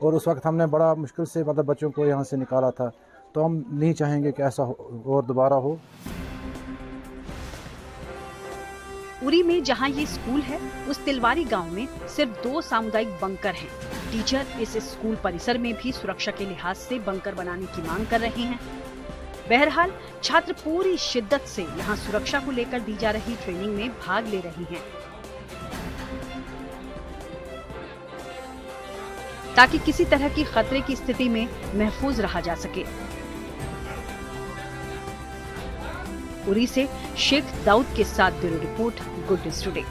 और उस वक्त हमने बड़ा मुश्किल से मतलब बच्चों को यहाँ से निकाला था। तो हम नहीं चाहेंगे कि ऐसा और दोबारा हो। उरी में जहां ये स्कूल है, उस तिलवारी गांव में सिर्फ 2 सामुदायिक बंकर हैं। टीचर इस स्कूल परिसर में भी सुरक्षा के लिहाज से बंकर बनाने की मांग कर रहे हैं। बहरहाल छात्र पूरी शिद्दत से यहां सुरक्षा को लेकर दी जा रही ट्रेनिंग में भाग ले रहे हैं, ताकि किसी तरह की खतरे की स्थिति में महफूज रहा जा सके। उरी से शेख दाऊद के साथ bureau report, good news today.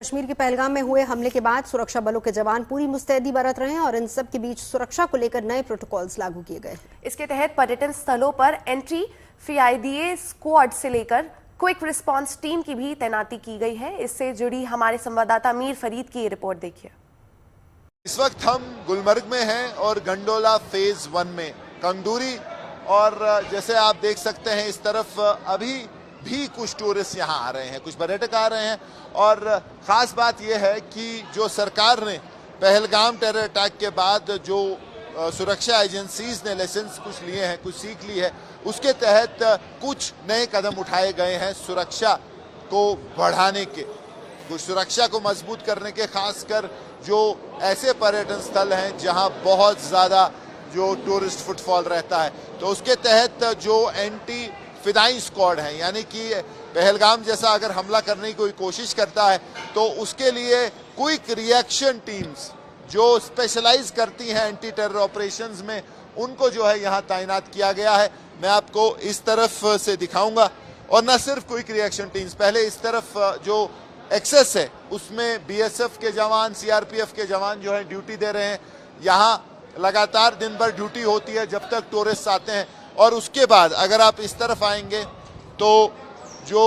Kashmir के पहलगाम में हुए हमले के बाद सुरक्षा बलों के जवान पूरी मुस्तैदी बरत रहे हैं और इन सब के बीच सुरक्षा को लेकर नए प्रोटोकॉल्स लागू किए गए। इसके तहत पर्यटन स्थलों पर एंट्री FIDA स्क्वाड से लेकर क्विक रिस्पांस टीम की भी तैनाती की गई है। इससे जुड़ी हमारे संवाददाता मीर फरीद की रिपोर्ट देखिए। इस वक्त हम गुलमर्ग में हैं और गंडोला फेज 1 में कंगदूरी, और जैसे आप देख सकते हैं इस तरफ अभी भी कुछ टूरिस्ट यहाँ आ रहे हैं, कुछ पर्यटक आ रहे हैं। और ख़ास बात यह है कि जो सरकार ने पहलगाम टेरर अटैक के बाद जो सुरक्षा एजेंसीज ने लाइसेंस कुछ लिए हैं, कुछ सीख ली है, उसके तहत कुछ नए कदम उठाए गए हैं सुरक्षा को बढ़ाने के, कुछ सुरक्षा को मजबूत करने के। खासकर जो ऐसे पर्यटन स्थल हैं जहां बहुत ज़्यादा जो टूरिस्ट फुटफॉल रहता है, तो उसके तहत जो एंटी फिदाई स्क्वाड है, यानी कि पहलगाम जैसा अगर हमला करने की कोई कोशिश करता है तो उसके लिए क्विक रिएक्शन टीम्स जो स्पेशलाइज करती हैं एंटी टेरर ऑपरेशंस में, उनको जो है यहाँ तैनात किया गया है। मैं आपको इस तरफ से दिखाऊंगा। और न सिर्फ क्विक रिएक्शन टीम्स, पहले इस तरफ जो एक्सेस है उसमें BSF के जवान, CRPF के जवान जो है ड्यूटी दे रहे हैं। यहाँ लगातार दिन भर ड्यूटी होती है जब तक टूरिस्ट आते हैं। और उसके बाद अगर आप इस तरफ आएंगे तो जो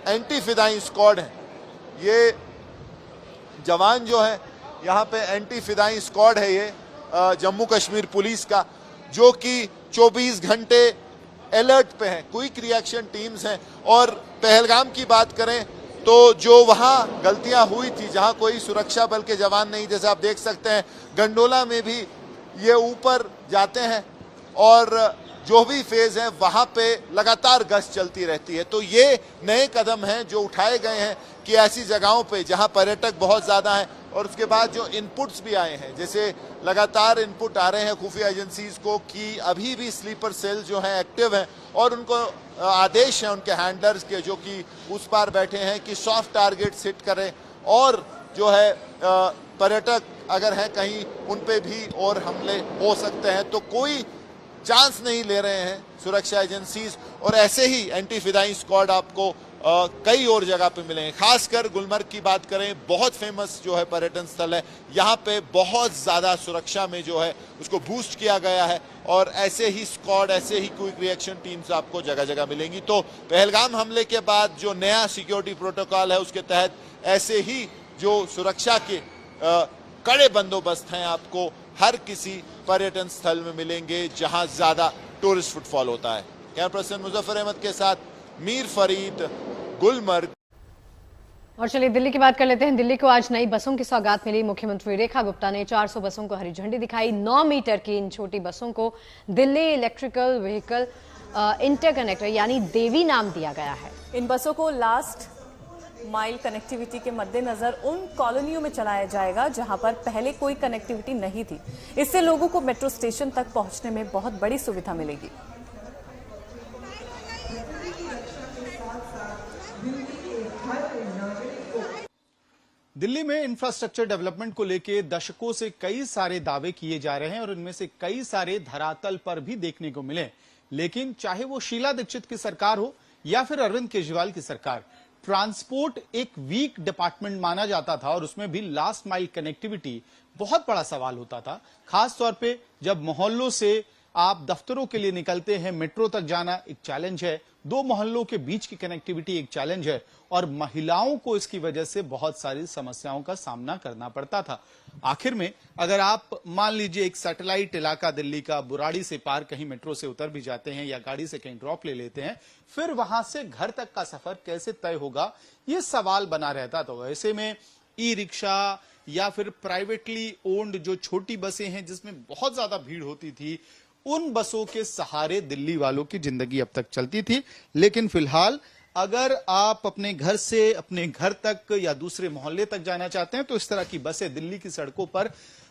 एंटी फिदाई स्क्वाड है, ये जवान जो है यहाँ पे एंटी फिदाई स्क्वाड है, ये जम्मू कश्मीर पुलिस का, जो कि 24 घंटे अलर्ट पे है। क्विक रिएक्शन टीम्स हैं। और पहलगाम की बात करें तो जो वहाँ गलतियाँ हुई थी, जहाँ कोई सुरक्षा बल के जवान नहीं, जैसे आप देख सकते हैं गंडोला में भी ये ऊपर जाते हैं और जो भी फेज है वहाँ पे लगातार गश्त चलती रहती है। तो ये नए कदम हैं जो उठाए गए हैं कि ऐसी जगहों पे जहाँ पर्यटक बहुत ज़्यादा हैं, और उसके बाद जो इनपुट्स भी आए हैं, जैसे लगातार इनपुट आ रहे हैं खुफिया एजेंसीज को कि अभी भी स्लीपर सेल जो हैं एक्टिव हैं, और उनको आदेश हैं उनके हैंडलर्स के जो कि उस पार बैठे हैं कि सॉफ्ट टारगेट्स हिट करें, और जो है पर्यटक अगर हैं कहीं उन पे भी और हमले हो सकते हैं। तो कोई चांस नहीं ले रहे हैं सुरक्षा एजेंसीज। और ऐसे ही एंटी फिदाई स्क्वाड आपको कई और जगह पे मिलेंगे। खासकर गुलमर्ग की बात करें, बहुत फेमस जो है पर्यटन स्थल है, यहाँ पे बहुत ज़्यादा सुरक्षा में जो है उसको बूस्ट किया गया है। और ऐसे ही स्क्वाड, ऐसे ही क्विक रिएक्शन टीम्स आपको जगह जगह मिलेंगी। तो पहलगाम हमले के बाद जो नया सिक्योरिटी प्रोटोकॉल है उसके तहत ऐसे ही जो सुरक्षा के कड़े बंदोबस्त हैं आपको हर किसी पर्यटन स्थल में मिलेंगे जहां ज्यादा टूरिस्ट फुटफॉल होता है। कैमरा पर्सन मुजफ्फर अहमद के साथ मीर फरीद, गुलमर्ग। और चलिए दिल्ली की बात कर लेते हैं। दिल्ली को आज नई बसों की सौगात मिली। मुख्यमंत्री रेखा गुप्ता ने 400 बसों को हरी झंडी दिखाई। 9 मीटर की इन छोटी बसों को दिल्ली इलेक्ट्रिकल व्हीकल इंटरकनेक्टर यानी देवी नाम दिया गया है। इन बसों को लास्ट माइल कनेक्टिविटी के मद्देनजर उन कॉलोनियों में चलाया जाएगा जहां पर पहले कोई कनेक्टिविटी नहीं थी। इससे लोगों को मेट्रो स्टेशन तक पहुंचने में बहुत बड़ी सुविधा मिलेगी। दिल्ली में इंफ्रास्ट्रक्चर डेवलपमेंट को लेकर दशकों से कई सारे दावे किए जा रहे हैं और इनमें से कई सारे धरातल पर भी देखने को मिले। लेकिन चाहे वो शीला दीक्षित की सरकार हो या फिर अरविंद केजरीवाल की सरकार, ट्रांसपोर्ट एक वीक डिपार्टमेंट माना जाता था और उसमें भी लास्ट माइल कनेक्टिविटी बहुत बड़ा सवाल होता था। खास तौर पे जब मोहल्लों से आप दफ्तरों के लिए निकलते हैं, मेट्रो तक जाना एक चैलेंज है, दो मोहल्लों के बीच की कनेक्टिविटी एक चैलेंज है और महिलाओं को इसकी वजह से बहुत सारी समस्याओं का सामना करना पड़ता था। आखिर में अगर आप मान लीजिए एक सैटेलाइट इलाका दिल्ली का बुराड़ी से पार कहीं मेट्रो से उतर भी जाते हैं या गाड़ी से कहीं ड्रॉप ले लेते हैं, फिर वहां से घर तक का सफर कैसे तय होगा, ये सवाल बना रहता। तो ऐसे में ई रिक्शा या फिर प्राइवेटली ओन्ड जो छोटी बसें हैं जिसमें बहुत ज्यादा भीड़ होती थी, उन बसों के सहारे दिल्ली वालों की जिंदगी अब तक चलती थी। लेकिन फिलहाल अगर आप अपने घर से अपने घर तक या दूसरे मोहल्ले तक जाना चाहते हैं तो इस तरह की बसें दिल्ली की सड़कों पर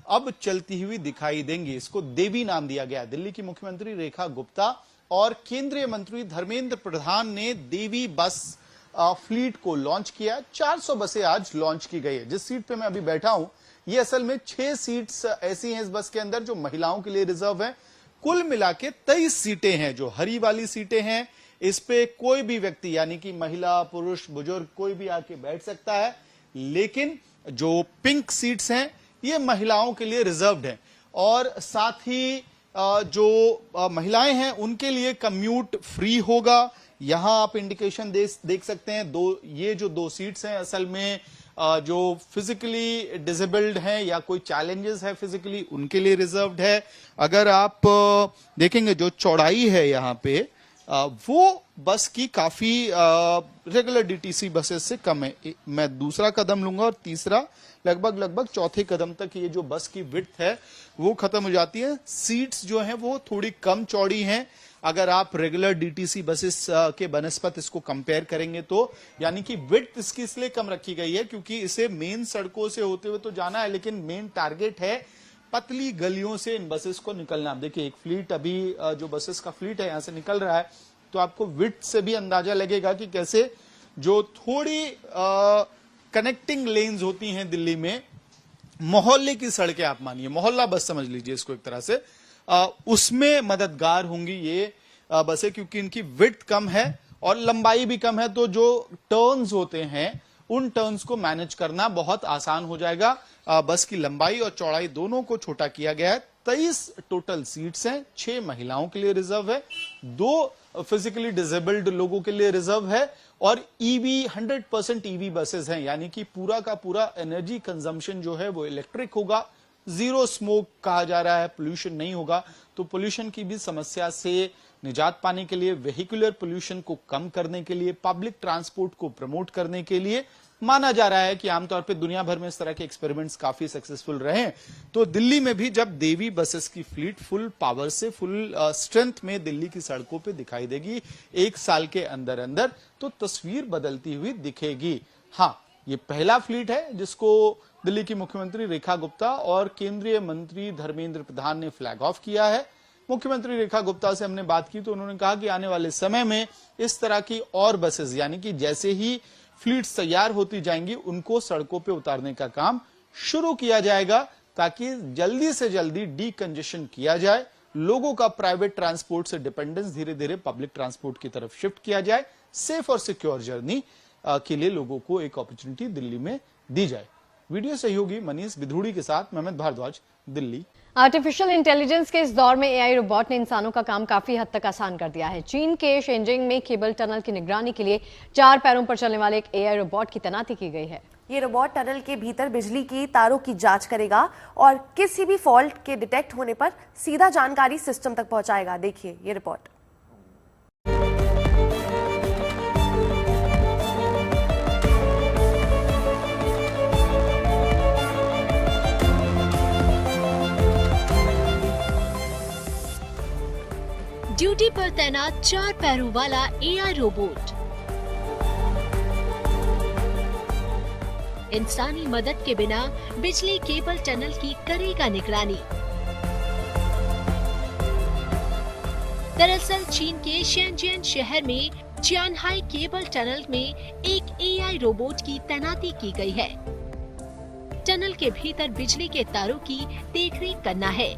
अब चलती हुई दिखाई देंगी। इसको देवी नाम दिया गया। दिल्ली की मुख्यमंत्री रेखा गुप्ता और केंद्रीय मंत्री धर्मेंद्र प्रधान ने देवी बस फ्लीट को लॉन्च किया। 400 बसें आज लॉन्च की गई है। जिस सीट पे मैं अभी बैठा हूं, ये असल में 6 सीट्स ऐसी हैं इस बस के अंदर जो महिलाओं के लिए रिजर्व है। कुल मिला के 23 सीटें हैं। जो हरी वाली सीटें हैं इस पे कोई भी व्यक्ति यानी कि महिला, पुरुष, बुजुर्ग कोई भी आके बैठ सकता है। लेकिन जो पिंक सीट्स हैं ये महिलाओं के लिए रिजर्व्ड हैं और साथ ही जो महिलाएं हैं उनके लिए कम्यूट फ्री होगा। यहां आप इंडिकेशन देख सकते हैं। ये जो 2 सीट्स हैं असल में जो फिजिकली डिसेबल्ड हैं या कोई चैलेंजेस है फिजिकली, उनके लिए रिजर्व्ड है। अगर आप देखेंगे जो चौड़ाई है यहाँ पे वो बस की काफी रेगुलर डीटीसी बसेस से कम है। मैं दूसरा कदम लूंगा और तीसरा लगभग चौथे कदम तक ये जो बस की विड्थ है वो खत्म हो जाती है। सीट्स जो हैं वो थोड़ी कम चौड़ी हैं अगर आप रेगुलर डीटीसी बसेस के बनस्पत इसको कंपेयर करेंगे तो, यानी कि विड्थ इसकी इसलिए कम रखी गई है क्योंकि इसे मेन सड़कों से होते हुए तो जाना है, लेकिन मेन टारगेट है पतली गलियों से इन बसेस को निकलना। देखिए एक फ्लीट अभी जो बसेस का फ्लीट है यहां से निकल रहा है तो आपको विड्थ से भी अंदाजा लगेगा कि कैसे जो थोड़ी कनेक्टिंग लेन्स होती हैं दिल्ली में, मोहल्ले की सड़कें आप मानिए, मोहल्ला बस समझ लीजिए इसको एक तरह से, उसमें मददगार होंगी ये बसें क्योंकि इनकी विड्थ कम है और लंबाई भी कम है। तो जो टर्न्स होते हैं उन टर्न्स को मैनेज करना बहुत आसान हो जाएगा। बस की लंबाई और चौड़ाई दोनों को छोटा किया गया है। 23 टोटल सीट्स हैं। 6 महिलाओं के लिए रिजर्व है, 2 फिजिकली डिसेबल्ड लोगों के लिए रिजर्व है और ईवी 100% ईवी बसेस हैं, यानी कि पूरा का पूरा एनर्जी कंजम्पशन जो है वो इलेक्ट्रिक होगा। जीरो स्मोक कहा जा रहा है, पोल्यूशन नहीं होगा। तो पोल्यूशन की भी समस्या से निजात पाने के लिए, वेहिकुलर पोल्यूशन को कम करने के लिए, पब्लिक ट्रांसपोर्ट को प्रमोट करने के लिए माना जा रहा है कि आमतौर पे दुनिया भर में इस तरह के एक्सपेरिमेंट्स काफी सक्सेसफुल रहे हैं। तो दिल्ली में भी जब देवी बसेस की फ्लीट फुल पावर से, फुल स्ट्रेंथ में दिल्ली की सड़कों पे दिखाई देगी 1 साल के अंदर अंदर, तो तस्वीर बदलती हुई दिखेगी। हाँ, ये पहला फ्लीट है जिसको दिल्ली की मुख्यमंत्री रेखा गुप्ता और केंद्रीय मंत्री धर्मेंद्र प्रधान ने फ्लैग ऑफ किया है। मुख्यमंत्री रेखा गुप्ता से हमने बात की तो उन्होंने कहा कि आने वाले समय में इस तरह की और बसेस, यानी कि जैसे ही फ्लीट्स तैयार होती जाएंगी उनको सड़कों पे उतारने का काम शुरू किया जाएगा ताकि जल्दी से जल्दी डीकंजेशन किया जाए, लोगों का प्राइवेट ट्रांसपोर्ट से डिपेंडेंस धीरे धीरे पब्लिक ट्रांसपोर्ट की तरफ शिफ्ट किया जाए, सेफ और सिक्योर जर्नी के लिए लोगों को एक अपॉर्चुनिटी दिल्ली में दी जाए। वीडियो सहयोगी मनीष बिधूड़ी के साथ मेहमद भारद्वाज, दिल्ली। आर्टिफिशियल इंटेलिजेंस के इस दौर में एआई रोबोट ने इंसानों का काम काफी हद तक आसान कर दिया है। चीन के शेंजिंग में केबल टनल की निगरानी के लिए 4 पैरों पर चलने वाले एक एआई रोबोट की तैनाती की गई है। ये रोबोट टनल के भीतर बिजली की तारों की जांच करेगा और किसी भी फॉल्ट के डिटेक्ट होने पर सीधा जानकारी सिस्टम तक पहुंचाएगा। देखिए ये रिपोर्ट। ड्यूटी पर तैनात 4 पैरों वाला एआई रोबोट इंसानी मदद के बिना बिजली केबल टनल की करेगा निगरानी। दरअसल चीन के शेंजियन शहर में चियानहाई केबल टनल में एक एआई रोबोट की तैनाती की गई है। टनल के भीतर बिजली के तारों की देखरेख करना है।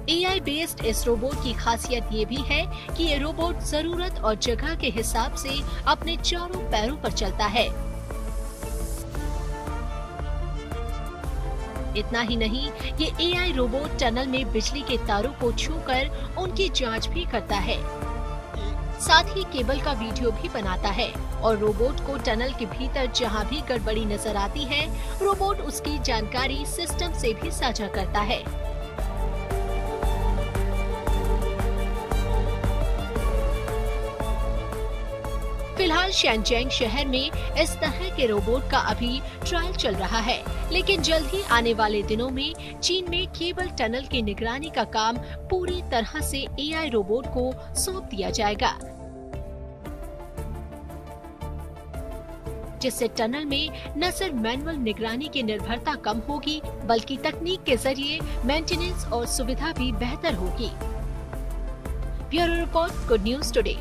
AI बेस्ड इस रोबोट की खासियत ये भी है कि ये रोबोट जरूरत और जगह के हिसाब से अपने चारों पैरों पर चलता है। इतना ही नहीं, ये AI रोबोट टनल में बिजली के तारों को छूकर उनकी जांच भी करता है, साथ ही केबल का वीडियो भी बनाता है और रोबोट को टनल के भीतर जहां भी गड़बड़ी नजर आती है, रोबोट उसकी जानकारी सिस्टम से भी साझा करता है। फिलहाल शैनज़ेंग शहर में इस तरह के रोबोट का अभी ट्रायल चल रहा है, लेकिन जल्द ही आने वाले दिनों में चीन में केबल टनल की निगरानी का काम पूरी तरह से AI रोबोट को सौंप दिया जाएगा, जिससे टनल में न सिर्फ मैनुअल निगरानी की निर्भरता कम होगी, बल्कि तकनीक के जरिए मेंटेनेंस और सुविधा भी बेहतर होगी। Bureau report, good news today.